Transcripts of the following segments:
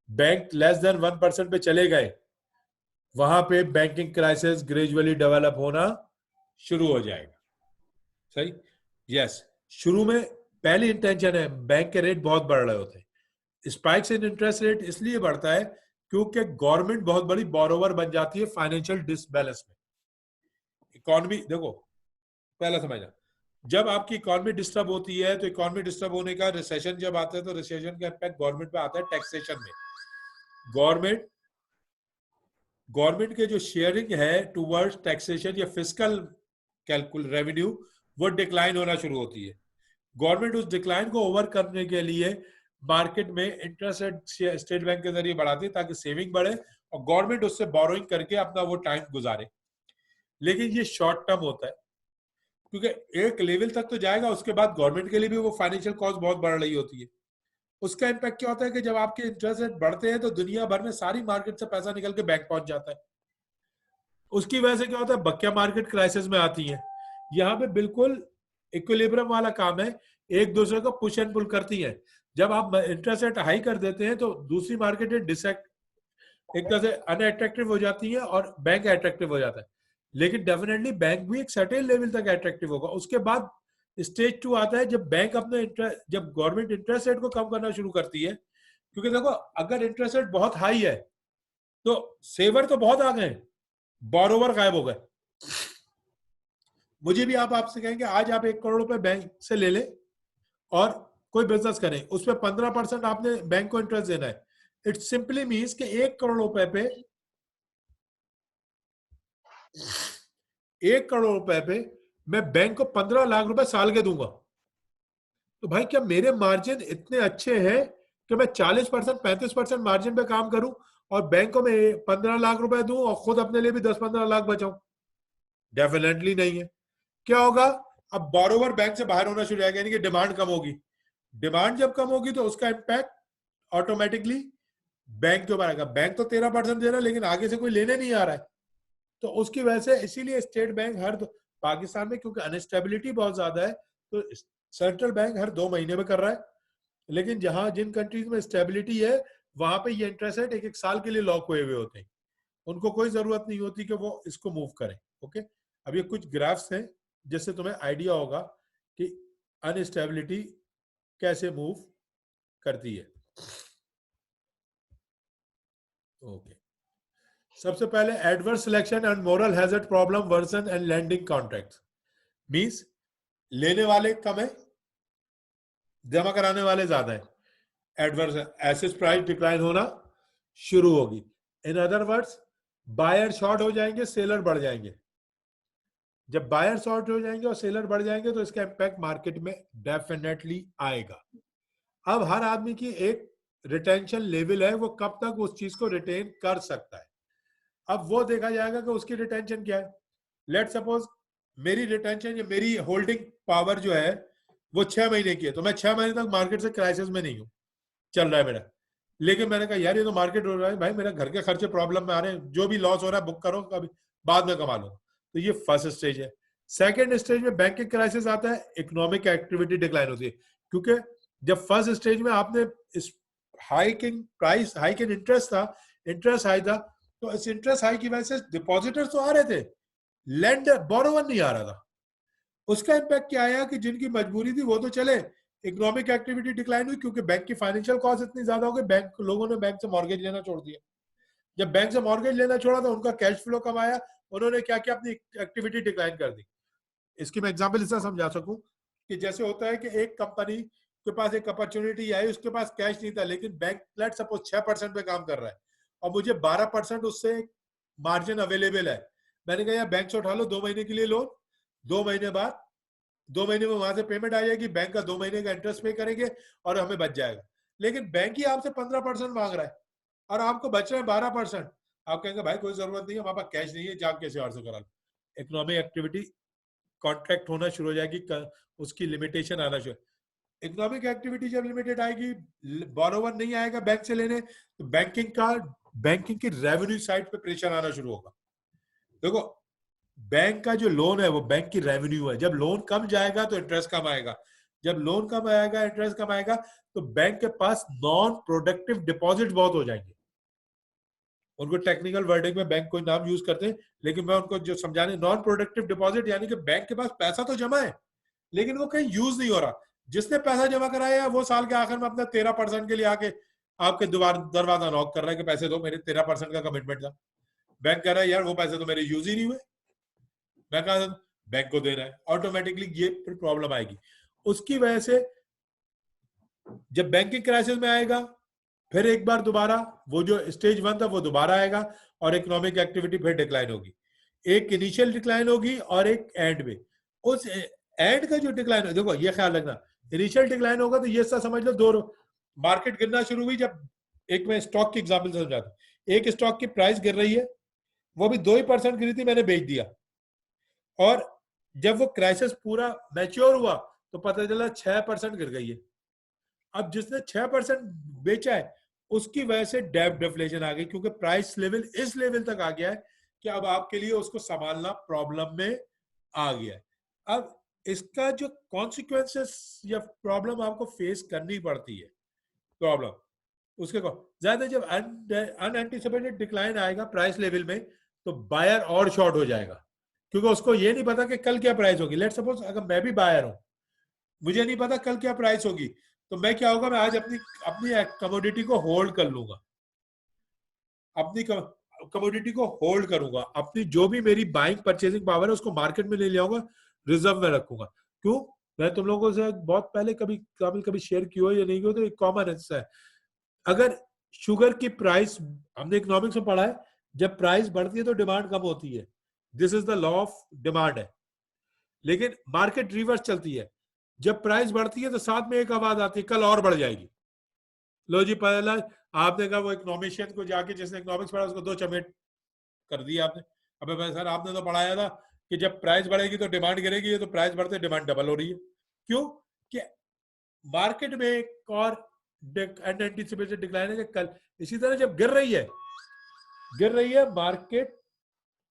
Bank less than 1% पे चले गए, वहां पे बैंकिंग क्राइसिस ग्रेजुअली डेवलप होना शुरू हो जाएगा। सही, यस। शुरू में पहली इंटेंशन है, बैंक के रेट बहुत बढ़ रहे होते हैं। स्पाइक्स इन इंटरेस्ट रेट इसलिए बढ़ता है क्योंकि गवर्नमेंट बहुत बड़ी बोरोवर बन जाती है फाइनेंशियल डिसबैलेंस में। इकोनॉमी देखो, पहला समझना, जब आपकी इकोनॉमी डिस्टर्ब होती है तो इकोनॉमी डिस्टर्ब होने का, रिसेशन जब आता है तो रिसेशन का इम्पैक्ट गवर्नमेंट पे आता है टैक्सेशन में। गवर्नमेंट गवर्नमेंट के जो शेयरिंग है टूवर्ड्स टैक्सेशन या फिस्कल कैलकुल रेवेन्यू, वो डिक्लाइन होना शुरू होती है। गवर्नमेंट उस डिक्लाइन को ओवर करने के लिए मार्केट में इंटरेस्ट रेट स्टेट बैंक के जरिए बढ़ाती है ताकि सेविंग बढ़े और गवर्नमेंट उससे बोरोइंग करके अपना वो टाइम गुजारे। लेकिन ये शॉर्ट टर्म होता है क्योंकि एक लेवल तक तो जाएगा, उसके बाद गवर्नमेंट के लिए भी वो फाइनेंशियल कॉस्ट बहुत बढ़ रही होती है। उसका इम्पैक्ट क्या होता है कि जब आपके इंटरेस्ट रेट बढ़ते हैं तो दुनिया भर में सारी मार्केट से पैसा निकल के बैंक पहुंच जाता है। उसकी वजह से क्या होता है, बकिया मार्केट क्राइसिस में आती है। यहाँ पे बिल्कुल इक्विलिब्रियम वाला काम है, एक दूसरे को पुश एंड पुल करती है। जब आप इंटरेस्ट रेट हाई कर देते हैं तो दूसरी मार्केट एक तरह से अनअट्रैक्टिव हो जाती है और बैंक अट्रैक्टिव हो जाता है। लेकिन डेफिनेटली बैंक भी एक सर्टेन लेवल तक अट्रैक्टिव होगा। उसके बाद स्टेज 2 आता है जब बैंक अपने जब गवर्नमेंट इंटरेस्ट रेट को कम करना शुरू करती है। क्योंकि देखो, अगर इंटरेस्ट रेट बहुत हाई है तो सेवर तो बहुत आ गए, बोरोवर गायब हो गए। मुझे भी आप आपसे कहेंगे आज आप 1 करोड़ रुपए बैंक से ले ले और कोई बिजनेस करें, उसमें 15% आपने बैंक को इंटरेस्ट देना है। इट सिंपली मीन्स कि 1 करोड़ रुपए पे 1 करोड़ रुपए पे मैं बैंक को 15 लाख रुपए साल के दूंगा। तो भाई क्या मेरे मार्जिन इतने अच्छे हैं कि मैं 40% 35% मार्जिन पे काम करूं और बैंक को मैं 15 लाख रुपए दूं और खुद अपने लिए भी 10-15 लाख बचाऊं? डेफिनेटली नहीं है। क्या होगा, अब बोरोवर बैंक से बाहर होना शुरू हो जाएगा, यानी कि डिमांड कम होगी। डिमांड जब कम होगी तो उसका इम्पैक्ट ऑटोमेटिकली बैंक के ऊपर आएगा। बैंक तो 13% दे रहा है लेकिन आगे से कोई लेने नहीं आ रहा है। तो उसकी वजह से इसीलिए स्टेट बैंक पाकिस्तान में क्योंकि अनस्टेबिलिटी बहुत ज्यादा है तो सेंट्रल बैंक हर 2 महीने में कर रहा है। लेकिन जहां जिन कंट्रीज में स्टेबिलिटी है वहां पे ये इंटरेस्ट रेट 1-1 साल के लिए लॉक हुए हुए होते हैं। उनको कोई जरूरत नहीं होती कि वो इसको मूव करें। ओके, अब ये कुछ ग्राफ्स हैं जिससे तुम्हें आइडिया होगा कि अनस्टेबिलिटी कैसे मूव करती है। ओके, सबसे पहले adverse selection and moral hazard problem version and lending contracts means लेने वाले कम है, जमा कराने वाले ज्यादा है। एडवर्स एसेट प्राइस डिक्लाइन होना शुरू होगी। In other words, buyer short हो जाएंगे, सेलर बढ़ जाएंगे। जब बायर शॉर्ट हो जाएंगे और सेलर बढ़ जाएंगे तो इसका इम्पैक्ट मार्केट में डेफिनेटली आएगा। अब हर आदमी की एक रिटेंशन लेवल है, वो कब तक उस चीज को रिटेन कर सकता है। अब वो देखा जाएगा कि उसकी रिटेंशन क्या है। लेट सपोज मेरी रिटेंशन या मेरी होल्डिंग पावर जो है वो 6 महीने की है, तो मैं 6 महीने तक मार्केट से क्राइसिस में नहीं हूं, चल रहा है मेरा। लेकिन मैंने कहा यार ये तो मार्केट हो रहा है, भाई मेरा घर के खर्चे प्रॉब्लम में आ रहे हैं, जो भी लॉस हो रहा है बुक करो, कभी बाद में कमा लो। तो ये फर्स्ट स्टेज है। सेकेंड स्टेज में बैंकिंग क्राइसिस आता है, इकोनॉमिक एक्टिविटी डिक्लाइन होती है। क्योंकि जब फर्स्ट स्टेज में आपने इस hiking price hike in interest था, इंटरेस्ट हाई था, तो इस इंटरेस्ट हाई की वजह से डिपॉजिटर्स तो आ रहे थे, लैंडर बोरोवर नहीं आ रहा था। उसका इम्पैक्ट क्या आया कि जिनकी मजबूरी थी वो तो चले, इकोनॉमिक एक्टिविटी डिक्लाइन हुई क्योंकि बैंक की फाइनेंशियल कॉस्ट इतनी ज्यादा हो गई, बैंक लोगों ने बैंक से मॉर्गेज लेना छोड़ दिया। जब बैंक से मॉर्गेज लेना छोड़ा तो उनका कैश फ्लो कम आया, उन्होंने क्या किया, अपनी एक्टिविटी डिक्लाइन कर दी। इसकी मैं एग्जांपल इससे समझा सकूं कि जैसे होता है कि एक कंपनी के पास एक अपॉर्चुनिटी आई, उसके पास कैश नहीं था लेकिन बैंक लेट सपोज 6% पे काम कर रहा है और मुझे 12% उससे मार्जिन अवेलेबल है। मैंने कहा यार बैंक से उठा लो 2 महीने के लिए लोन, 2 महीने बाद 2 महीने में वहां से पेमेंट आ जाएगी, बैंक का 2 महीने का इंटरेस्ट पे करेंगे और हमें बच जाएगा। लेकिन बैंक ही आपसे 15% मांग रहा है और आपको बच रहा है 12%। आप कहेंगे भाई कोई जरूरत नहीं है, हमारे पास कैश नहीं है, जाग कैसे और से करा लो। इकोनॉमिक एक्टिविटी कॉन्ट्रैक्ट होना शुरू हो जाएगी, उसकी लिमिटेशन आना शुरू। इकोनॉमिक एक्टिविटी जब लिमिटेड आएगी, बोरोवर नहीं आएगा बैंक से लेने, तो बैंकिंग की रेवेन्यू साइड पे प्रेशर आना शुरू होगा। देखो, बैंक का जो लोन है वो बैंक की रेवेन्यू है, जब लोन कम जाएगा तो इंटरेस्ट कम आएगा, जब लोन कम आएगा, इंटरेस्ट कम आएगा, तो बैंक के पास नॉन प्रोडक्टिव डिपॉजिट बहुत हो जाएंगे। उनको टेक्निकल वर्डिंग में बैंक कोई नाम यूज करते हैं, लेकिन मैं उनको जो समझाने, नॉन प्रोडक्टिव डिपॉजिट यानी कि बैंक के पास पैसा तो जमा है लेकिन वो कहीं यूज नहीं हो रहा। जिसने पैसा जमा कराया वो साल के आखिर में अपना 13% के लिए आके आपके दरवाजा नॉक कर रहा है कि पैसे दो, मेरे 13% का कमिटमेंट था। बैंक कह रहा है यार वो पैसे तो मेरे यूज ही नहीं हुए, मैं कहा बैंक को दे रहा है, ऑटोमेटिकली ये फिर प्रॉब्लम आएगी। उसकी वजह से जब बैंकिंग क्राइसिस में आएगा, फिर एक बार दोबारा वो जो स्टेज 1 था वो दोबारा आएगा और इकोनॉमिक एक्टिविटी फिर डिक्लाइन होगी। एक इनिशियल डिक्लाइन होगी और एक एंड में। उस एंड का जो डिक्लाइन हो, देखो ये ख्याल रखना, इनिशियल डिक्लाइन होगा तो ये समझ लो दो मार्केट गिरना शुरू हुई जब, एक मैं स्टॉक की एग्जांपल समझाता हूं, एक स्टॉक की प्राइस गिर रही है, वो भी 2% गिरी थी, मैंने बेच दिया, और जब वो क्राइसिस पूरा मैच्योर हुआ तो पता चला 6% गिर गई है। अब जिसने 6% बेचा है उसकी वजह से डिफ्लेशन आ गई, क्योंकि प्राइस लेवल इस लेवल तक आ गया है कि अब आपके लिए उसको संभालना प्रॉब्लम में आ गया है। अब इसका जो कॉन्सिक्वेंसेस या प्रॉब्लम आपको फेस करनी पड़ती है, प्रॉब्लम उसके को ज्यादा जब अनएंटिसिपेटेड डिक्लाइन आएगा प्राइस लेवल में तो बायर और शॉर्ट हो जाएगा, क्योंकि उसको ये नहीं पता कि कल क्या प्राइस होगी। लेट्स सपोज अगर मैं भी बायर हूं, मुझे नहीं पता कल क्या प्राइस होगी, तो मैं क्या होगा, मैं आज अपनी अपनी कमोडिटी को होल्ड कर लूंगा, अपनी कमोडिटी को होल्ड करूंगा, अपनी जो भी मेरी बाइंग परचेसिंग पावर है उसको मार्केट में ले जाऊंगा, रिजर्व में रखूंगा। क्यों? मैं तुम लोगों से बहुत पहले कभी शेयर किया हो या नहीं किया, तो एक कॉमन हिस्सा है, अगर शुगर की प्राइस, हमने इकोनॉमिक्स में पढ़ा है, जब प्राइस बढ़ती है तो डिमांड कम होती है, this is the law of demand है। लेकिन मार्केट रिवर्स चलती है, जब प्राइस बढ़ती है तो साथ में एक आवाज आती है कल और बढ़ जाएगी। लो जी, पहला आपने कहा वो इकोनॉमिशियन को जाके, जिसने इकोनॉमिक्स पढ़ा उसको 2 चमेट कर दिया आपने। अबे भाई सर आपने तो पढ़ाया था कि जब प्राइस बढ़ेगी तो डिमांड गिरेगी, ये तो प्राइस बढ़ते डिमांड डबल हो रही है। क्यों? कि मार्केट में एक और अनएंटिसिपेटेड डिक्लाइन है कि कल, इसी तरह जब गिर रही है मार्केट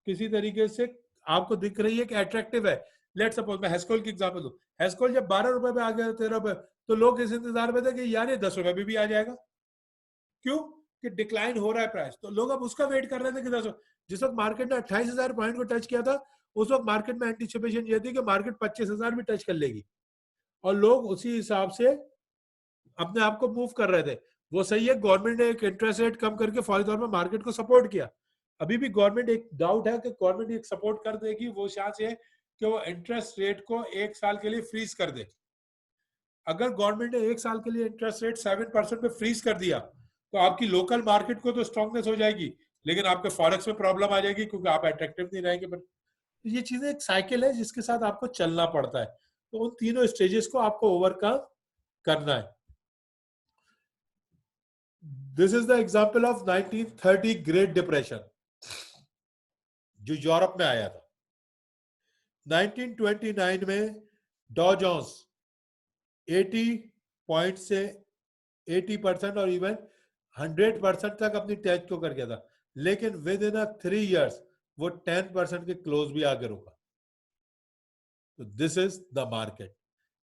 किसी तरीके से आपको दिख रही है कि अट्रैक्टिव है। लेट सपोज मैं हेस्कोल की एग्जांपल दूं, हेस्कोल जब 12 रुपए पे आ गया 13 रुपए, तो लोग इस इंतजार में थे कि यार ये 10 रुपए भी आ जाएगा। क्यों? कि डिक्लाइन हो रहा है प्राइस, तो लोग अब उसका वेट कर रहे थे कि 10। जिस वक्त मार्केट ने 28,000 पॉइंट को टच किया था, उस वक्त मार्केट में एंटिसिपेशन ये थी कि मार्केट 25,000 भी टच कर लेगी, और लोग उसी हिसाब से अपने आप को मूव कर रहे थे। वो सही है, गवर्नमेंट ने एक इंटरेस्ट रेट कम करके फौरी तौर पर मार्केट को सपोर्ट किया। अभी भी गवर्नमेंट, एक डाउट है कि गवर्नमेंट एक सपोर्ट कर देगी, वो चांस है कि वो इंटरेस्ट रेट को 1 साल के लिए फ्रीज कर दे। अगर गवर्नमेंट ने 1 साल के लिए इंटरेस्ट रेट 7% पे फ्रीज कर दिया तो आपकी लोकल मार्केट को तो स्ट्रांगनेस हो जाएगी, लेकिन आपके फॉरेक्स में प्रॉब्लम आ जाएगी, क्योंकि आप अट्रैक्टिव नहीं रहेंगे। बट ये चीजें एक साइकिल है जिसके साथ आपको चलना पड़ता है, तो उन तीनों स्टेजेस को आपको ओवरकम करना है। This is the example of 1930 great depression जो यूरोप में आया था। 1929 में डॉ जोन्स 80 पॉइंट से 80% और इवन 100% तक अपनी टच को कर गया था, लेकिन विद इन 3 इयर्स वो 10% के क्लोज भी आगे रुका। तो दिस इज द मार्केट।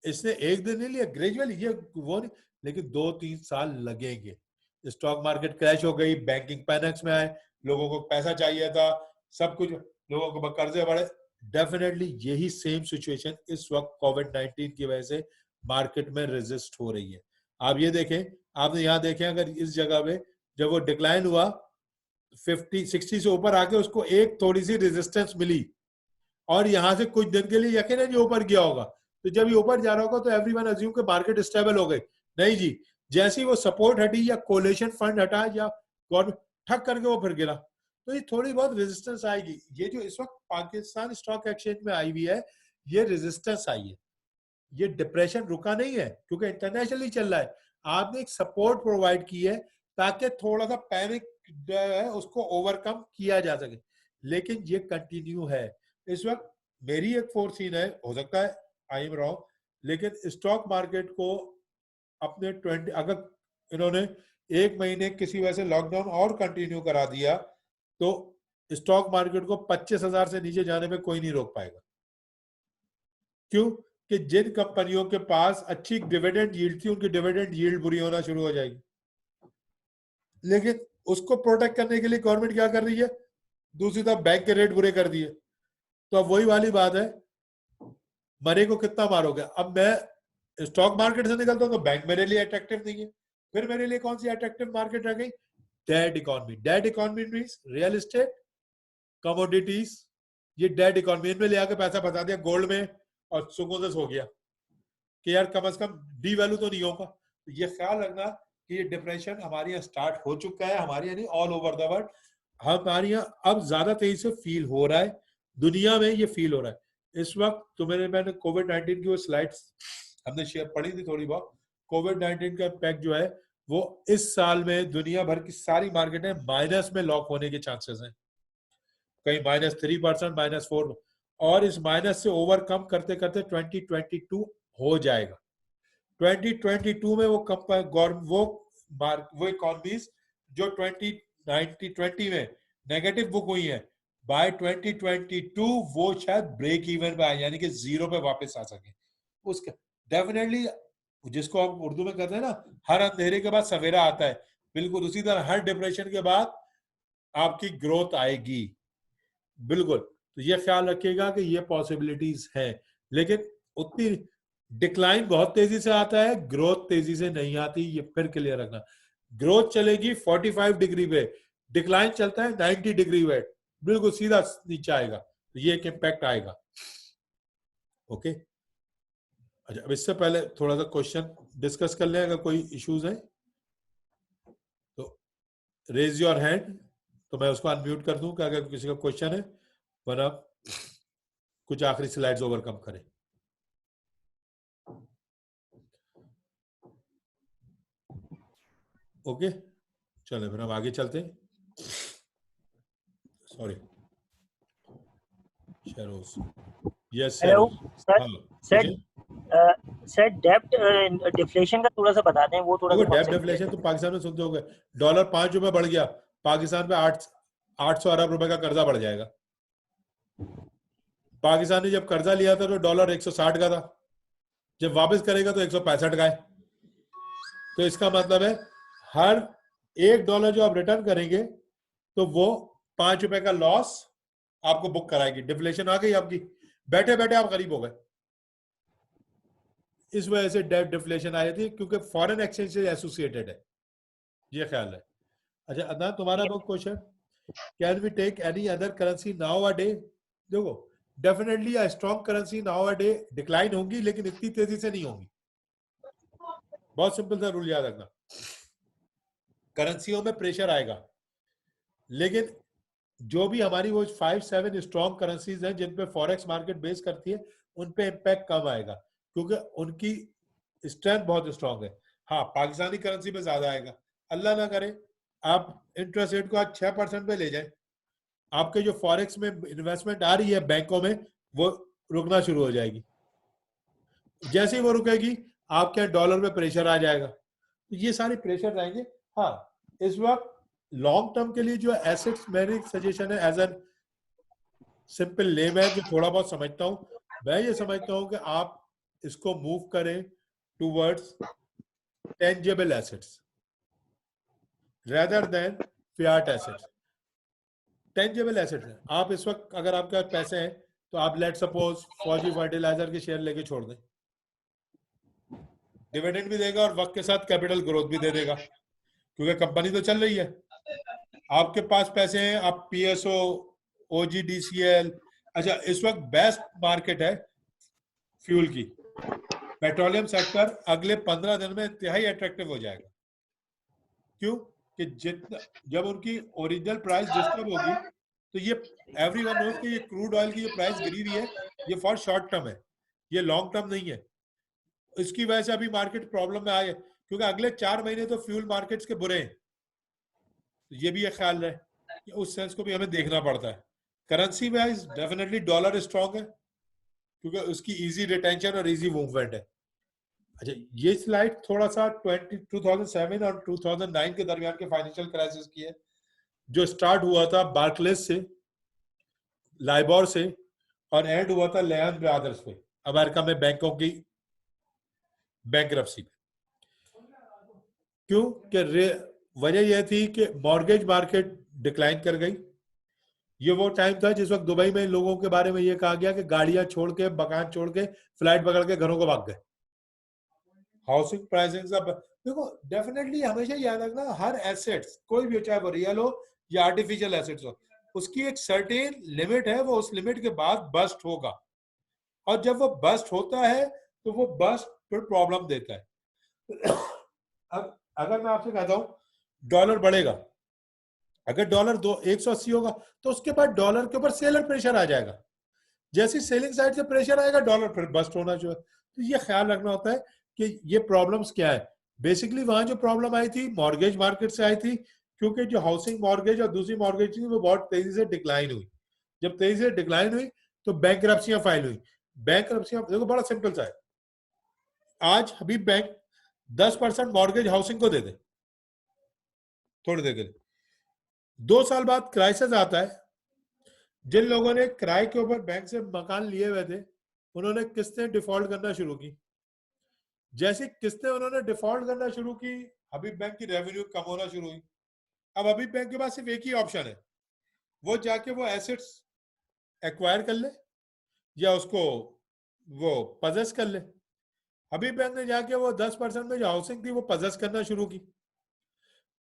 इसने एक दिन नहीं लिया, ग्रेजुअली, ये वो नहीं, लेकिन 2-3 साल लगेंगे। स्टॉक मार्केट क्रैश हो गई, बैंकिंग पैनिक्स में आए, लोगों को पैसा चाहिए था, सब कुछ, लोगों को कर्जे बढ़े। डेफिनेटली यही सेम सिचुएशन इस वक्त कोविड-19 की वजह से मार्केट में रेजिस्ट हो रही है। आप ये देखें, आपने यहाँ देखें, अगर इस जगह पे जब वो डिक्लाइन हुआ 50-60 से ऊपर आके उसको एक थोड़ी सी रेजिस्टेंस मिली, और यहां से कुछ दिन के लिए यकीन है जो ऊपर गया होगा, तो जब ये ऊपर जा रहा होगा तो एवरीवन अज्यूम कि मार्केट स्टेबल हो गई। नहीं जी, जैसे ही वो सपोर्ट हटी या कोलेशन फंड हटा या गवर्नमेंट, ठक करके वो फिर गिरा। तो ये थोड़ी बहुत रेजिस्टेंस आएगी। ये जो इस वक्त पाकिस्तान स्टॉक एक्सचेंज में आई हुई है, ये रेजिस्टेंस आई है, ये डिप्रेशन रुका नहीं है, क्योंकि इंटरनेशनली चल रहा है। आपने एक सपोर्ट प्रोवाइड की है ताकि थोड़ा सा पैनिक है उसको ओवरकम किया जा सके, लेकिन ये कंटिन्यू है। इस वक्त मेरी एक फोरसीन है, हो सकता है आई एम रॉन्ग, लेकिन स्टॉक मार्केट को अपने 20, अगर इन्होंने 1 महीने किसी वजह से लॉकडाउन और कंटिन्यू करा दिया तो स्टॉक मार्केट को 25,000 से नीचे जाने में कोई नहीं रोक पाएगा। क्यों? कि जिन कंपनियों के पास अच्छी डिविडेंड यील्ड थी उनकी डिविडेंड यील्ड बुरी होना शुरू हो जाएगी। लेकिन उसको प्रोटेक्ट करने के लिए गवर्नमेंट क्या कर रही है, दूसरी तरफ बैंक के रेट बुरे कर दिए। तो अब वही वाली बात है, मरे को कितना मारोगे। अब मैं स्टॉक मार्केट से निकलता हूं तो बैंक मेरे लिए अट्रैक्टिव नहीं है, फिर मेरे लिए कौन सी अट्रैक्टिव मार्केट रह गई, dead economy. Dead economy means real estate, commodities, ये डेड इकोनॉमी। इनमें ले आके पैसा बता दिया गोल्ड में और सुकून से सो गया कि यार कम से कम डी वैल्यू तो नहीं होगा। तो ये ख्याल रखना कि ये डिप्रेशन हमारे यहाँ स्टार्ट हो चुका है, हमारे यहाँ नहीं ऑल ओवर द वर्ल्ड। हमारे यहाँ अब ज्यादा तेजी से फील हो रहा है, दुनिया में ये फील हो रहा है इस वक्त। तो मैंने कोविड-19 की वो स्लाइड्स हमने शेयर पढ़ी थी थोड़ी बहुत। कोविड-19 का इम्पैक्ट जो है वो इस साल में दुनिया भर की सारी मार्केटें माइनस में लॉक होने के चांसेस हैं, कहीं -3%, -4%, और इस माइनस से ओवरकम करते करते 2022 हो जाएगा। 2022 में वो इकोनॉमीज जो 2020 में नेगेटिव बुक हुई है, बाय 2022 वो शायद ब्रेक इवन पे आए, यानी कि जीरो पे वापस आ सके। उसका डेफिनेटली, जिसको हम उर्दू में कहते हैं ना, हर अंधेरे के बाद सवेरा आता है, बिल्कुल उसी तरह हर डिप्रेशन के बाद आपकी ग्रोथ आएगी। बिल्कुल, तो ये ख्याल रखिएगा कि ये पॉसिबिलिटीज है, लेकिन उतनी डिक्लाइन बहुत तेजी से आता है, ग्रोथ तेजी से नहीं आती, ये फिर क्लियर रखना। ग्रोथ चलेगी 45 डिग्री पे, डिक्लाइन चलता है 90 डिग्री पे, बिल्कुल सीधा नीचे आएगा, तो ये एक इम्पैक्ट आएगा। ओके, अच्छा, अब इससे पहले थोड़ा सा क्वेश्चन डिस्कस कर लें, अगर कोई इश्यूज है तो रेज योर हैंड, तो मैं उसको अनम्यूट कर दूं कि अगर किसी का क्वेश्चन है, वरना कुछ आखिरी स्लाइड्स ओवरकम करें। ओके, चले फिर हम आगे चलते हैं। Sorry, Sheroz, yes hello sir. Sir डेब्ट डिफ्लेशन का थोड़ा सा बता दें, वो थोड़ा सा डेब्ट डिफ्लेशन तो पाकिस्तान में सुनते होंगे, डॉलर 5 रुपए बढ़ गया, पाकिस्तान पे 800 अरब रुपए का कर्जा बढ़ जाएगा। पाकिस्तान ने जब कर्जा लिया था तो डॉलर 160 का था, जब वापस करेगा तो 165 का है। तो इसका मतलब है हर $1 जो आप रिटर्न करेंगे तो वो 5 रुपए का लॉस आपको बुक कराएगी। डिफ्लेशन आ गई आपकी, बैठे बैठे आप गरीब हो गए। इस वजह से डेब्ट डिफ्लेशन आई थी, क्योंकि फॉरेन एक्सचेंज से एसोसिएटेड है, ये ख्याल है। अच्छा अदनान, तुम्हारा वो question, can we take any other currency nowadays? देखो, definitely a strong currency nowadays decline होंगी, लेकिन इतनी तेजी से नहीं होंगी। बहुत सिंपल सा रूल याद रखना, करेंसियों में प्रेशर आएगा, लेकिन जो भी हमारी वो 5-7 स्ट्रॉन्ग करेंसीज हैं जिन पे फॉरेक्स मार्केट बेस करती है, उन पे इम्पैक्ट कम आएगा, क्योंकि उनकी स्ट्रेंथ बहुत स्ट्रॉन्ग है। हाँ, पाकिस्तानी करेंसी पे ज्यादा आएगा। अल्लाह ना करे आप इंटरेस्ट रेट को आज 6% पे ले जाए, आपके जो फॉरेक्स में इन्वेस्टमेंट आ रही है बैंकों में, वो रुकना शुरू हो जाएगी। जैसे ही वो रुकेगी, आपके यहाँ डॉलर पे प्रेशर आ जाएगा, तो ये सारे प्रेशर आएंगे। हाँ, इस वक्त लॉन्ग टर्म के लिए जो एसेट्स, मेरी सजेशन है एज एन सिंपल लेमैन जो थोड़ा बहुत समझता हूं, मैं ये समझता हूं कि आप इसको मूव करें towards tangible assets rather than Fiat assets. Tangible assets हैं, आप इस वक्त अगर आपके पास पैसे हैं तो आप लेट सपोज फौजी फर्टिलाइजर के शेयर लेके छोड़ दें, डिविडेंड भी देगा और वक्त के साथ कैपिटल ग्रोथ भी दे देगा, क्योंकि कंपनी तो चल रही है। आपके पास पैसे हैं, आप पीएसओ, ओजीडीसीएल, अच्छा इस वक्त बेस्ट मार्केट है फ्यूल की, पेट्रोलियम सेक्टर अगले 15 दिन में इंतहाई अट्रैक्टिव हो जाएगा। क्यों कि जितना जब उनकी ओरिजिनल प्राइस डिस्टर्ब होगी, तो ये एवरीवन नोज कि ये क्रूड ऑयल की जो प्राइस गिरी हुई है, ये फॉर शॉर्ट टर्म है, ये लॉन्ग टर्म नहीं है। इसकी वजह से अभी मार्केट प्रॉब्लम में आए, क्योंकि अगले 4 महीने तो फ्यूल मार्केट्स के बुरे हैं। तो ये भी एक ख्याल रहे कि उस सेंस को भी हमें देखना पड़ता है। Currency wise definitely dollar strong है, क्योंकि उसकी इजी रिटेंशन और इजी मूवमेंट है। अच्छा, ये स्लाइड थोड़ा सा 2007 और 2009 के दरमियान के फाइनेंशियल क्राइसिस की है, जो स्टार्ट हुआ था बार्कलेस से, लाइबोर से, और एंड हुआ था लेहन ब्रदर्स पे। अमेरिका में बैंकों की बैंकरप्सी। क्यों? कि वजह यह थी कि मॉर्गेज मार्केट डिक्लाइन कर गई। ये वो टाइम था जिस वक्त दुबई में लोगों के बारे में ये कहा गया कि गाड़ियां छोड़ के, मकान छोड़ के, फ्लाइट पकड़ के घरों को भाग गए। हाउसिंग प्राइसिंग सब देखो, डेफिनेटली हमेशा याद रखना, हर एसेट्स कोई भी, चाहे वो रियल हो या आर्टिफिशियल एसेट्स हो, उसकी एक सर्टेन लिमिट है, वो उस लिमिट के बाद बस्ट होगा। और जब वो बस्ट होता है तो वो बस्ट फिर प्रॉब्लम देता है। अब अगर मैं आपसे कहता हूं डॉलर बढ़ेगा, अगर डॉलर 180 होगा तो उसके बाद डॉलर के ऊपर सेलर प्रेशर आ जाएगा। जैसे सेलिंग साइड से प्रेशर आएगा डॉलर फिर बस्ट होना चाहिए। तो ये ख्याल रखना होता है कि ये प्रॉब्लम्स क्या है। बेसिकली वहां जो प्रॉब्लम आई थी मॉर्गेज मार्केट से आई थी, क्योंकि जो हाउसिंग मॉर्गेज और दूसरी मॉर्गेज थी वो बहुत तेजी से डिक्लाइन हुई। जब तेजी से डिक्लाइन हुई तो बैंकरप्सियां फाइल हुई। बैंकरप्सियां देखो बड़ा सिंपल सा है, आज हबीब बैंक 10% मॉर्गेज हाउसिंग को दे दे थोड़ी देर के लिए, 2 साल बाद क्राइसिस आता है। जिन लोगों ने किराए के ऊपर बैंक से मकान लिए हुए थे उन्होंने किस्तें डिफॉल्ट करना शुरू की। जैसे किस्तें उन्होंने डिफॉल्ट करना शुरू की, हबीब बैंक की रेवेन्यू कम होना शुरू हुई। अब हबीब बैंक के पास सिर्फ एक ही ऑप्शन है, वो जाके वो एसेट्स एक्वायर कर ले या उसको वो पजेस कर ले। हबीब बैंक ने जाके वो 10% में जो हाउसिंग थी वो पजेस करना शुरू की।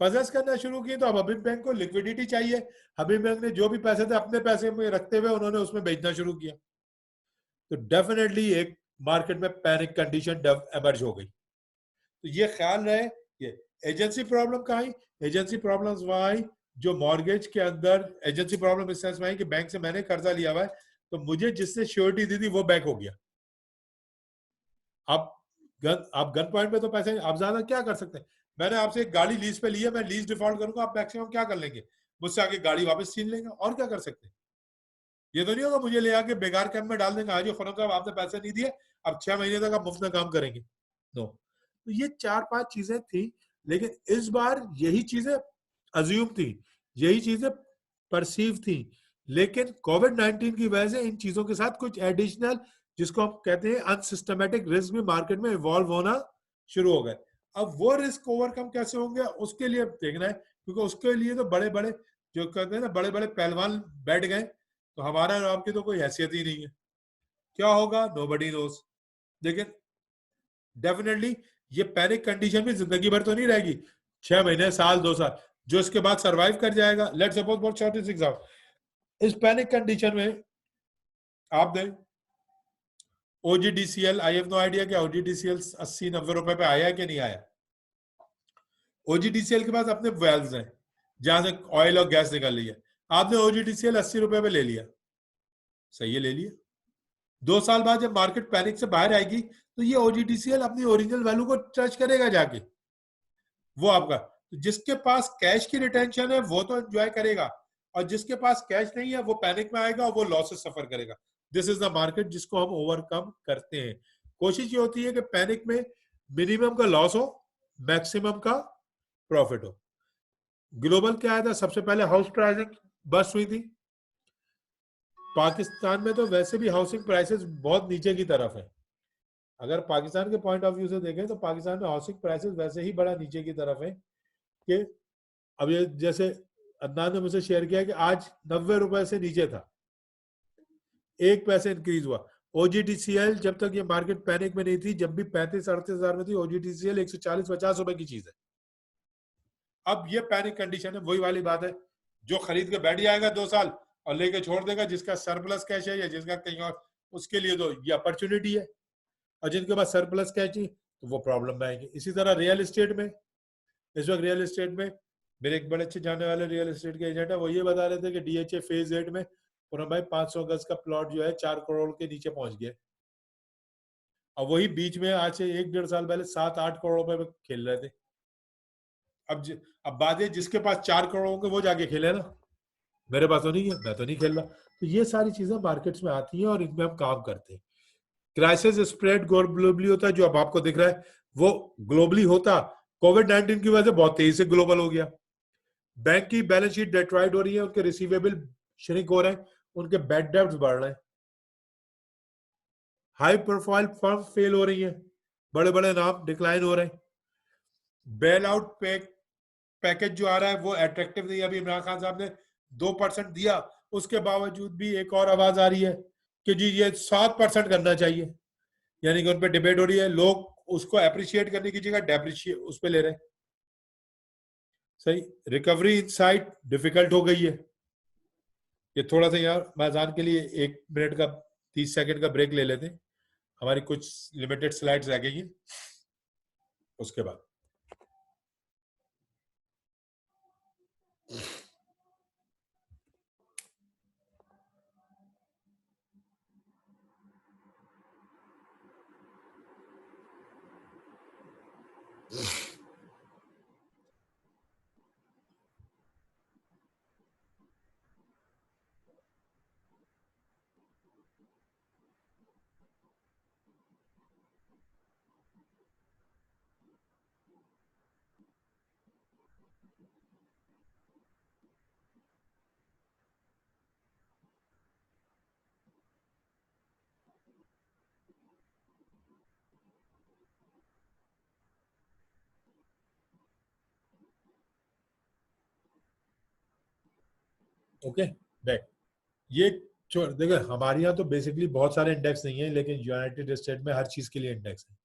पजेस करना शुरू की तो अब हबीब बैंक को लिक्विडिटी चाहिए। हबीब बैंक ने जो भी पैसे थे अपने पैसे में रखते हुए उन्होंने उसमें बेचना शुरू किया। तो डेफिनेटली एक मार्केट में पैनिक कंडीशन एमर्ज हो गई। तो ये ख्याल रहे, ये एजेंसी प्रॉब्लम कहाँ आई? एजेंसी प्रॉब्लम्स वहां आई जो मॉर्गेज के अंदर, एजेंसी प्रॉब्लम इस सेंस में आई कि बैंक से मैंने कर्जा लिया हुआ है तो मुझे जिससे श्योरिटी दी थी वो बैंक हो गया। आप गन पॉइंट पे तो पैसे आप ज्यादा क्या कर सकते हैं। मैंने आपसे एक गाड़ी लीज पे ली है, मैं लीज डिफॉल्ट करूंगा, आप मैक्सिमम क्या कर लेंगे? मुझसे आगे गाड़ी वापस छीन लेंगे, और क्या कर सकते हैं? ये तो नहीं होगा मुझे ले आके बेकार कैंप में डाल देंगे, आज खुरम साहब आपने पैसे नहीं दिए, अब 6 महीने तक आप मुफ्त में काम करेंगे। नो। तो ये 4-5 चीजें थी, लेकिन इस बार यही चीजें अज्यूम थी, यही चीजें परसीव थी, लेकिन कोविड-19 की वजह से इन चीजों के साथ कुछ एडिशनल, जिसको हम कहते हैं अनसिस्टमेटिक रिस्क, भी मार्केट में इवॉल्व होना शुरू हो गए। अब वो रिस्क ओवरकम कैसे होंगे उसके लिए देखना है, क्योंकि उसके लिए तो बड़े बड़े जो कहते हैं ना बड़े बड़े पहलवान बैठ गए, तो हमारा और आपकी तो कोई हैसियत ही नहीं है। क्या होगा नोबडी नोज। लेकिन डेफिनेटली ये पैनिक कंडीशन भी जिंदगी भर तो नहीं रहेगी, 6 महीने, साल, 2 साल, जो इसके बाद सरवाइव कर जाएगा। लेट्स सपोज बहुत शॉर्ट एग्जाम्पल, इस पैनिक कंडीशन में आपने OGDCL, I have no idea कि ओजीडीसीएल 80-90 रुपए पे आया है कि नहीं आया। ओजीडीसीएल के पास अपने वेल्स हैं जहां से ऑयल और गैस निकल रही है, आपने ओजीडीसीएल 80 रुपए पे ले लिया, सही है, ले लिया। 2 साल बाद जब मार्केट पैनिक से बाहर आएगी तो ये ओजीडीसीएल अपनी ओरिजिनल वैल्यू को टच करेगा जाके, वो आपका। तो जिसके पास कैश की रिटेंशन है वो तो एंजॉय करेगा, और जिसके पास कैश नहीं है वो पैनिक में आएगा और वो लॉसेस सफर करेगा। दिस इज द मार्केट जिसको हम ओवरकम करते हैं। कोशिश ये होती है कि पैनिक में मिनिमम का लॉस हो, मैक्सिमम का प्रॉफिट हो। ग्लोबल क्या आया था सबसे पहले? हाउस प्राइसिंग बस्ट हुई थी। पाकिस्तान में तो वैसे भी हाउसिंग प्राइसेस बहुत नीचे की तरफ है। अगर पाकिस्तान के पॉइंट ऑफ व्यू से देखें तो पाकिस्तान में हाउसिंग प्राइसेस वैसे ही बड़ा नीचे की तरफ है कि अब ये जैसे अदनान ने मुझसे शेयर किया कि आज 90 रुपए से नीचे था, 1 पैसे इंक्रीज हुआ। ओजीडीसीएल जब तक ये मार्केट पैनिक में नहीं थी, जब भी 35-38 हजार में थी, ओजीडीसीएल 140-50 रुपए की चीज है। अब ये पैनिक कंडीशन है, वही वाली बात है, जो खरीद के बैठ जाएगा 2 साल और लेके छोड़ देगा, जिसका सरप्लस कैश है या जिसका कहीं और, उसके लिए तो ये अपॉर्चुनिटी है, और जिनके पास सरप्लस कैश नहीं तो वो प्रॉब्लम में आएंगे। इसी तरह रियल एस्टेट में, इस वक्त रियल एस्टेट में मेरे एक बड़े अच्छे जाने वाले रियल एस्टेट के एजेंट है, वो ये बता रहे थे कि डीएचए फेज 8 में पूरा भाई 500 गज का प्लॉट जो है 4 करोड़ के नीचे पहुंच गया, और वही बीच में आज से 1-1.5 साल पहले 7-8 करोड़ रुपए में खेल रहे थे। अब बात है जिसके पास 4 करोड़ के वो जाके खेले ना, मेरे पास तो नहीं है, मैं तो नहीं खेल रहा। तो ये सारी चीजें मार्केट्स में आती हैं और इनमें हम काम करते हैं। क्राइसिस स्प्रेड ग्लोबली होता है, जो अब आपको दिख रहा है वो ग्लोबली होता कोविड-19 की वजह से बहुत तेजी से ग्लोबल हो गया। बैंक की बैलेंस शीट डेट्रॉइड हो रही है, उनके रिसीवेबल श्रिंक हो रहे हैं, उनके बैड डेब्ट्स बढ़ रहे हैं। हाई प्रोफाइल फर्म फेल हो रही है, बड़े बड़े नाम डिक्लाइन हो रहे हैं, बेल आउट पैकेज जो आ रहा है वो अट्रैक्टिव नहीं। अभी इमरान खान साहब ने 2% दिया, उसके बावजूद भी एक और आवाज आ रही है कि जी ये 7% करना चाहिए, यानी कि उन पर डिबेट हो रही है, लोग उसको अप्रिशिएट करने की जगह डेप्रिशिएट उस पर ले रहे हैं। सही, रिकवरी इनसाइट डिफिकल्ट हो गई है। ये थोड़ा सा यार मैदान के लिए 1 मिनट का 30 सेकंड का ब्रेक ले लेते हैं, हमारी कुछ लिमिटेड स्लाइड्स रह गई हैं उसके बाद। ओके बैक, ये देखो हमारे यहाँ तो बेसिकली बहुत सारे इंडेक्स नहीं है, लेकिन यूनाइटेड स्टेट में हर चीज के लिए इंडेक्स है।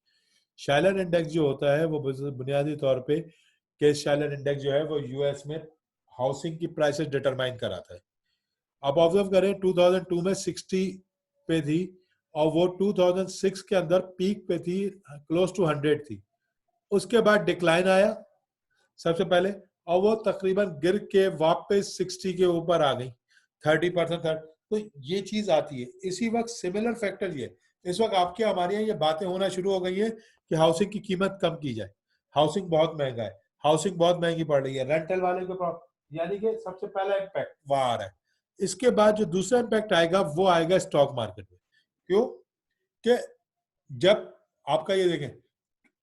शैलर इंडेक्स जो होता है वो बुनियादी तौर पे, केस शैलर इंडेक्स जो है वो यूएस में हाउसिंग की प्राइसेस डिटरमाइन कराता है। आप ऑब्जर्व करें 2002 में 60 पे थी और वो 2006 के अंदर पीक पे थी, क्लोज टू 100 थी। उसके बाद डिक्लाइन आया सबसे पहले, और वो तकरीबन गिर के वापस 60 के ऊपर आ गई, 30%। तो ये चीज आती है इसी वक्त। सिमिलर फैक्टर ये इस वक्त आपके हमारे यहाँ ये बातें होना शुरू हो गई है कि हाउसिंग की कीमत कम की जाए, हाउसिंग बहुत महंगा है, हाउसिंग बहुत महंगी पड़ रही है, रेंटल वाले के पास, यानी कि सबसे पहला इम्पैक्ट वहां आ रहा है। इसके बाद जो दूसरा इम्पैक्ट आएगा वो आएगा स्टॉक मार्केट में। क्यों कि जब आपका ये देखें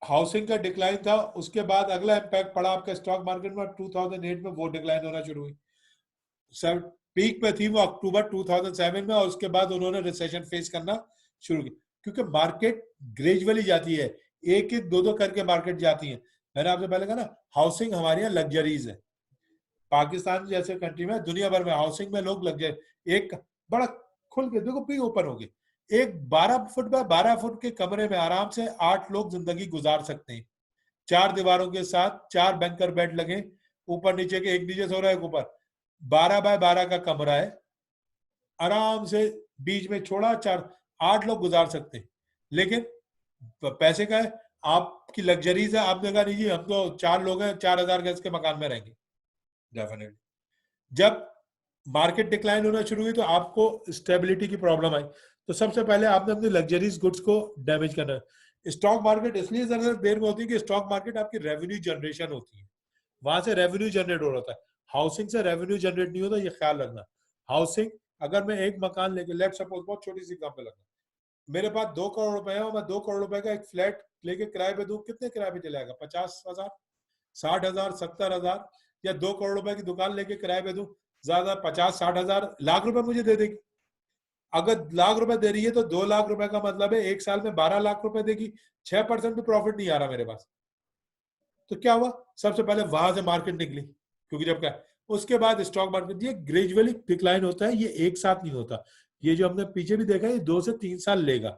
हाउसिंग का डिक्लाइन था, उसके बाद अगला इम्पैक्ट पड़ा आपका स्टॉक मार्केट में, 2008 में वो डिक्लाइन होना शुरू हुई। सर पीक पे थी वो अक्टूबर 2007 में, और उसके बाद उन्होंने रिसेशन फेस करना शुरू किया, क्योंकि मार्केट ग्रेजुअली जाती है, एक एक दो दो करके मार्केट जाती है। मैंने आपसे पहले कहा ना, हाउसिंग हमारे यहाँ लग्जरीज है। पाकिस्तान जैसे कंट्री में, दुनिया भर में हाउसिंग में लोग लग्जरी, एक बड़ा खुल के देखो, भी ओपन हो गई, एक 12 फुट बाय 12 फुट के कमरे में आराम से 8 लोग जिंदगी गुजार सकते हैं। 4 दीवारों के साथ 4 बैंकर बेड लगे, ऊपर नीचे के, एक नीचे सो रहा है, ऊपर 12 बाय 12 का कमरा है, आराम से बीच में छोड़ा, 8 लोग गुजार सकते हैं। लेकिन पैसे का है, आपकी लग्जरीज है, आपने कहा नहीं जी हम तो 4 लोग हैं, 4000 गज के मकान में रहेंगे। डेफिनेटली जब मार्केट डिक्लाइन होना शुरू हुई तो आपको स्टेबिलिटी की प्रॉब्लम आई, तो सबसे पहले आपने अपने लग्जरीज गुड्स को डैमेज करना है। स्टॉक मार्केट इसलिए ज्यादा देर में होती है कि स्टॉक मार्केट आपकी रेवेन्यू जनरेशन होती है, वहां से रेवेन्यू जनरेट हो रहा है। हाउसिंग से रेवेन्यू जनरेट नहीं होता, ये ख्याल रखना। हाउसिंग, अगर मैं एक मकान लेके, लेट सपोज, बहुत छोटी सी एग्जांपल लगना, मेरे पास 2 करोड़ रुपए है और मैं 2 करोड़ रुपए का एक फ्लैट लेके किराए पे दूं, कितने किराए पे चलेगा? 50,000, 60,000, 70,000, या 2 करोड़ रुपए की दुकान लेके किराए पे दूं, ज्यादा 50-60,000, लाख रुपए मुझे दे देगी। अगर लाख रुपए दे रही है तो 2 लाख रुपए का मतलब है एक साल में 12 लाख रुपए देगी, 6% भी प्रॉफिट नहीं आ रहा मेरे पास। तो क्या हुआ? सबसे पहले वहां से मार्केट निकली, क्योंकि जब क्या, उसके बाद स्टॉक मार्केट, ये ग्रेजुअली डिक्लाइन होता है, ये एक साथ नहीं होता। ये जो हमने पीछे भी देखा, ये 2 से 3 साल लेगा।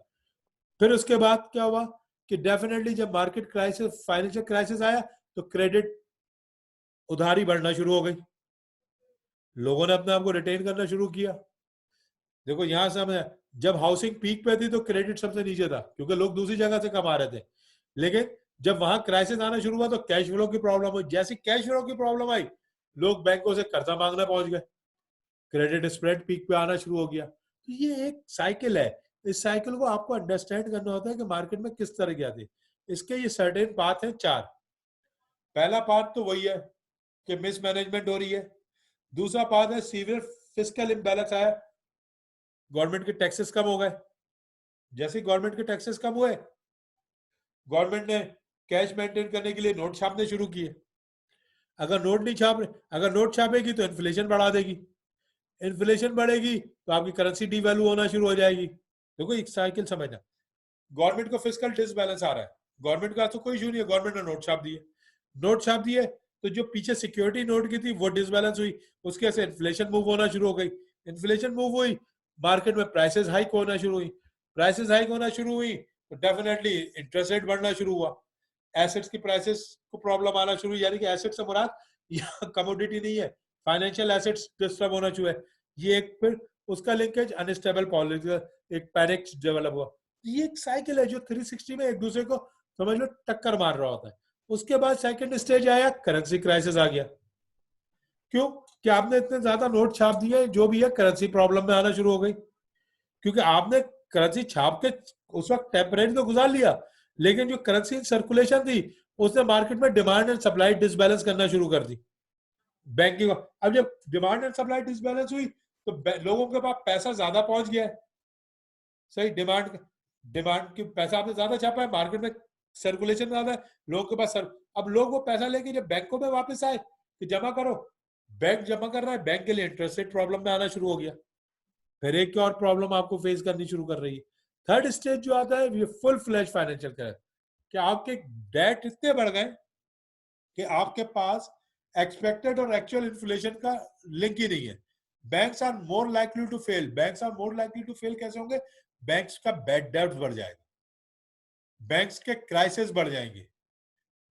फिर उसके बाद क्या हुआ कि डेफिनेटली जब मार्केट क्राइसिस, फाइनेंशियल क्राइसिस आया, तो क्रेडिट, उधारी बढ़ना शुरू हो गई, लोगों ने अपने आप को रिटेन करना शुरू किया। देखो यहां से हमें, जब हाउसिंग पीक पे थी तो क्रेडिट सबसे नीचे था, क्योंकि लोग दूसरी जगह से कमा रहे थे। लेकिन जब वहां क्राइसिस आना शुरू हुआ तो कैश फ्लो की प्रॉब्लम हुई। जैसी कैश फ्लो की प्रॉब्लम आई, लोग बैंकों से कर्जा मांगने पहुंच गए, क्रेडिट स्प्रेड पीक पे आना शुरू हो गया। तो ये एक साइकिल है, इस साइकिल को आपको अंडरस्टैंड करना होता है कि मार्केट में किस तरह की आती है। इसके ये सर्टेन पाथ है 4। पहला पाथ तो वही है कि मिसमैनेजमेंट हो रही है। दूसरा पाथ है सीवियर फिस्कल इम्बैलेंस आया, गवर्नमेंट के टैक्सेस कम हो गए। जैसे गवर्नमेंट के टैक्सेस कम हुए, गवर्नमेंट ने कैश मेंटेन करने के लिए नोट छापने शुरू किए। अगर नोट नहीं छाप रहे, अगर नोट छापेगी तो इन्फ्लेशन बढ़ा देगी, इन्फ्लेशन बढ़ेगी तो आपकी करेंसी डिवैल्यू होना शुरू हो जाएगी। देखो एक साइकिल समझना, गवर्नमेंट को फिस्कल डिसबैलेंस आ रहा है, गवर्नमेंट का तो कोई इशू नहीं है, गवर्नमेंट ने नोट छाप दिए, नोट छाप दिए तो जो पीछे सिक्योरिटी नोट की थी वो डिसबैलेंस हुई, उसके से इन्फ्लेशन मूव होना शुरू हो गई, इन्फ्लेशन मूव हुई, मार्केट में प्राइसेस हाइक होना शुरू हुई, प्राइसेस हाइक होना शुरू हुई तो डेफिनेटली इंटरेस्ट रेट बढ़ना शुरू हुआ, एसेट्स की प्राइसेस को प्रॉब्लम आना शुरू, यानी कि एसेट से मुराद यहाँ कमोडिटी नहीं है, फाइनेंशियल एसेट्स डिस्टर्ब होना शुरू है, ये एक फिर उसका लिंकेज अनस्टेबल पॉलिसी, एक पैनिक डेवलप हुआ, ये एक साइकिल है जो 360 में एक दूसरे को समझ लो टक्कर मार रहा होता है। उसके बाद सेकंड स्टेज आया, करेंसी क्राइसिस आ गया, क्यों कि आपने इतने ज्यादा नोट छाप दिए, जो भी है करेंसी प्रॉब्लम में आना शुरू हो गई, क्योंकि आपने करेंसी छाप के उस वक्त टेम्परेरी तो गुजार लिया, लेकिन जो करेंसी सर्कुलेशन थी उसने मार्केट में डिमांड एंड सप्लाई डिसबैलेंस करना शुरू कर दी, बैंकिंग। अब जब डिमांड एंड सप्लाई डिसबैलेंस हुई तो लोगों के पास पैसा ज्यादा पहुंच गया है, सही, डिमांड डिमांड की पैसा आपने ज्यादा छापा है, मार्केट में सर्कुलेशन ज्यादा है, लोगों के पास अब लोग वो पैसा लेके जब बैंकों में वापस आए कि जमा करो, बैंक जमा कर रहा है, बैंक के लिए इंटरेस्ट रेट प्रॉब्लम में आना शुरू हो गया, फिर एक और प्रॉब्लम आपको फेस करनी शुरू कर रही है। थर्ड स्टेज जो आता है ये फुल फ्लैश फाइनेंशियल क्राइसिस, कि आपके डेट इतने बढ़ गए कि आपके पास एक्सपेक्टेड और एक्चुअल इन्फ्लेशन का लिंक ही नहीं है, banks are more likely to fail, banks are more likely to fail कैसे होंगे, बैंक्स का बैड डेब्ट बढ़ जाएगा, बैंक्स के क्राइसिस बढ़ जाएंगे,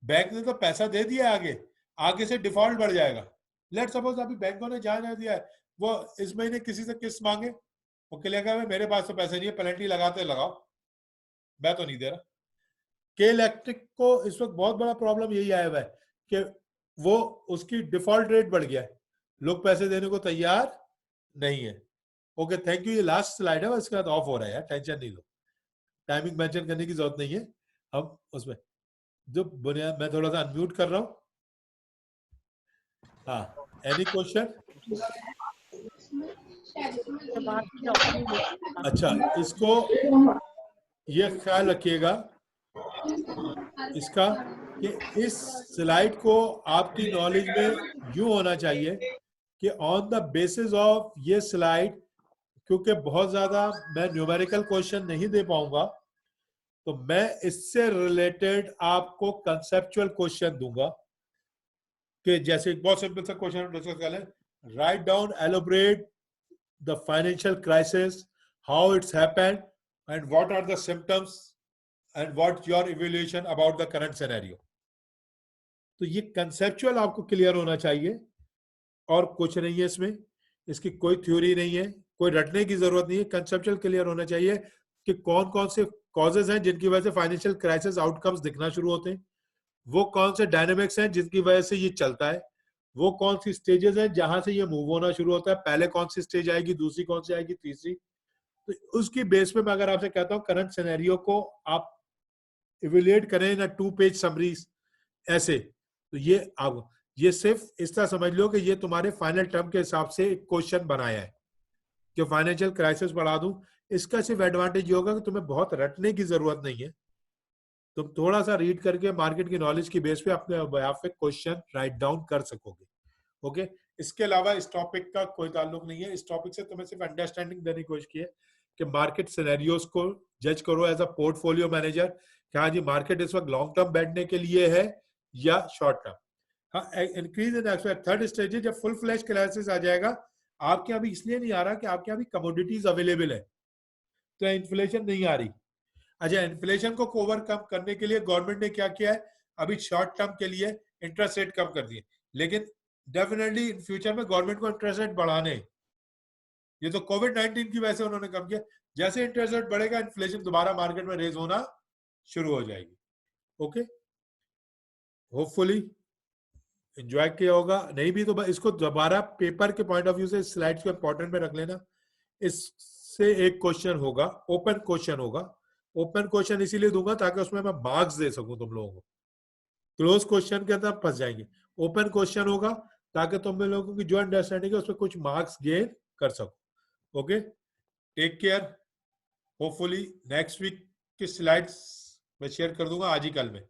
बैंक ने तो पैसा दे दिया, आगे आगे से डिफॉल्ट बढ़ जाएगा, लेट सपोज अभी बैंकों ने जहां दिया है, वो इस महीने किसी से किस्त मांगे, वो कहेगा मेरे पास तो पैसे नहीं है, पेनल्टी लगाते लगाओ, मैं तो नहीं दे रहा। के इलेक्ट्रिक को इस वक्त बहुत बड़ा प्रॉब्लम यही आया हुआ है कि वो उसकी डिफॉल्ट रेट बढ़ गया है, लोग पैसे देने को तैयार नहीं है। ओके थैंक यू, ये लास्ट स्लाइड है, इसके बाद ऑफ हो रहा है यार, टेंशन नहीं लो, टाइमिंग मेंशन करने की जरूरत नहीं है, हम उसमें जो बुनियाद, मैं थोड़ा सा अनम्यूट कर रहा हूं। हाँ, एनी क्वेश्चन? अच्छा, इसको ये ख्याल रखिएगा इसका कि इस स्लाइड को आपकी नॉलेज में यूं होना चाहिए कि ऑन द बेसिस ऑफ ये स्लाइड, क्योंकि बहुत ज्यादा मैं न्यूमेरिकल क्वेश्चन नहीं दे पाऊंगा, तो मैं इससे रिलेटेड आपको कंसेप्चुअल क्वेश्चन दूंगा, कि जैसे बहुत सिंपल सा क्वेश्चन डिस्कस कर लें, write down elaborate the financial crisis, how it's happened and what are the symptoms and what your evaluation about the current scenario. तो ये कंसेप्चुअल आपको क्लियर होना चाहिए, और कुछ नहीं है इसमें, इसकी कोई थ्योरी नहीं है, कोई रटने की जरूरत नहीं है, कंसेप्चुअल क्लियर होना चाहिए कि कौन कौन से कॉजेज हैं जिनकी वजह से फाइनेंशियल क्राइसिस आउटकम्स दिखना शुरू होते हैं, वो कौन से डायनेमिक्स हैं जिनकी वजह से ये चलता है, वो कौन सी स्टेजेस हैं जहां से ये मूव होना शुरू होता है, पहले कौन सी स्टेज आएगी, दूसरी कौन सी आएगी, तीसरी, तो उसकी बेस पे मैं अगर आपसे कहता हूँ करंट सिनेरियो को आप इवेल्युएट करें ना 2 पेज समरीज ऐसे, तो ये आप ये सिर्फ इस तरह समझ लो कि ये तुम्हारे फाइनल टर्म के हिसाब से एक क्वेश्चन बनाया है कि फाइनेंशियल क्राइसिस बढ़ा दूं, इसका सिर्फ एडवांटेज ये होगा कि तुम्हें बहुत रटने की जरूरत नहीं है, तुम थोड़ा सा रीड करके मार्केट की नॉलेज की बेस पे अपने आप पे क्वेश्चन राइट डाउन कर सकोगे। ओके, इसके अलावा इस टॉपिक का कोई ताल्लुक नहीं है, इस टॉपिक से तुम्हें सिर्फ अंडरस्टैंडिंग देने की कोशिश की है कि मार्केट सिनेरियोस को जज करो एज अ पोर्टफोलियो मैनेजर, कि हाँ जी मार्केट इस वक्त लॉन्ग टर्म बैठने के लिए है या शॉर्ट टर्म। हाँ, increase in expect third stage जब फुल फ्लैश क्राइसिस आ जाएगा, आपके अभी इसलिए नहीं आ रहा कि आपके अभी कमोडिटीज अवेलेबल है तो इन्फ्लेशन नहीं आ रही। अच्छा, इन्फ्लेशन को ओवरकम करने के लिए गवर्नमेंट ने क्या किया है, अभी शॉर्ट टर्म के लिए इंटरेस्ट रेट कम कर दिए, लेकिन डेफिनेटली इन फ्यूचर में गवर्नमेंट को इंटरेस्ट रेट बढ़ाने, ये तो कोविड-19 की वजह से उन्होंने कम किया, जैसे इंटरेस्ट रेट बढ़ेगा इन्फ्लेशन दोबारा मार्केट में रेज होना शुरू हो जाएगी। ओके, होपफुली एंजॉय किया होगा, नहीं भी तो इसको दोबारा पेपर के पॉइंट ऑफ व्यू से स्लाइड्स को इंपॉर्टेंट में रख लेना, इससे एक क्वेश्चन होगा, ओपन क्वेश्चन होगा, ओपन क्वेश्चन इसीलिए दूंगा ताकि उसमें मैं मार्क्स दे सकूं तुम लोगों को, क्लोज क्वेश्चन के अंदर फंस जाएंगे, ओपन क्वेश्चन होगा ताकि तुम लोगों की जो अंडरस्टैंडिंग है उसमें कुछ मार्क्स गेन कर सको। Okay, take care, hopefully next week की स्लाइड्स मैं शेयर कर दूंगा आज ही कल में,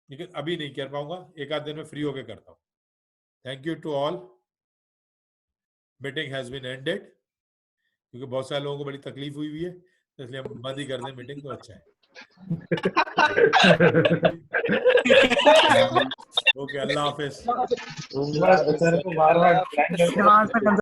लेकिन अभी नहीं कर पाऊंगा, एक आध दिन में फ्री होके करता हूँ। Thank you to all, meeting has been ended, क्योंकि बहुत सारे लोगों को बड़ी तकलीफ हुई है, इसलिए हम बंद ही कर दें मीटिंग तो अच्छा है। ओके, अल्लाह हाफिज। सर को बार-बार